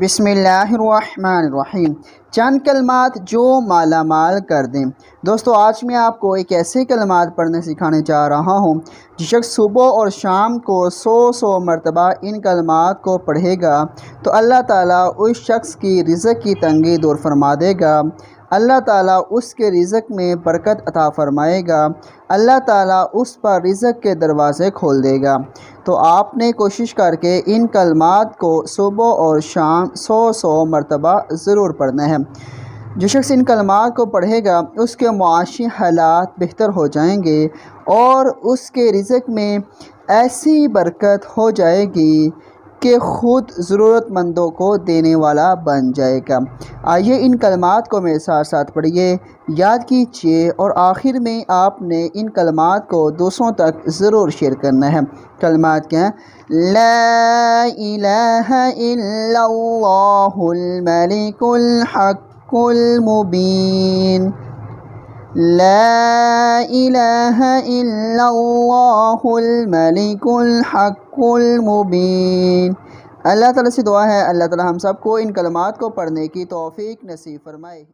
بسم اللہ الرحمن الرحیم۔ چند کلمات جو مالا مال کر دیں۔ دوستو آج میں آپ کو ایک ایسے کلمات پڑھنے سکھانے جا رہا ہوں جو شخص صبح اور شام کو 100 مرتبہ ان کلمات کو پڑھے گا تو اللہ تعالیٰ اس شخص کی رزق کی تنگی دور فرما دے گا، اللہ تعالیٰ اس کے رزق میں برکت عطا فرمائے گا، اللہ تعالیٰ اس پر رزق کے دروازے کھول دے گا۔ تو آپ نے کوشش کر کے ان کلمات کو صبح اور شام 100 مرتبہ ضرور پڑھنا ہے۔ جو شخص ان کلمات کو پڑھے گا اس کے معاشی حالات بہتر ہو جائیں گے اور اس کے رزق میں ایسی برکت ہو جائے گی کہ خود ضرورت مندوں کو دینے والا بن جائے گا۔ آئیے ان کلمات کو میرے ساتھ ساتھ پڑھیے، یاد کیجیے اور آخر میں آپ نے ان کلمات کو دوسروں تک ضرور شیئر کرنا ہے۔ کلمات کیا ہیں؟ لا الہ الا اللہ الملک الحق المبین، لا الہ الا اللہ الملک الحق المبین۔ اللہ تعالیٰ سے دعا ہے اللہ تعالیٰ ہم سب کو ان کلمات کو پڑھنے کی توفیق نصیب فرمائے۔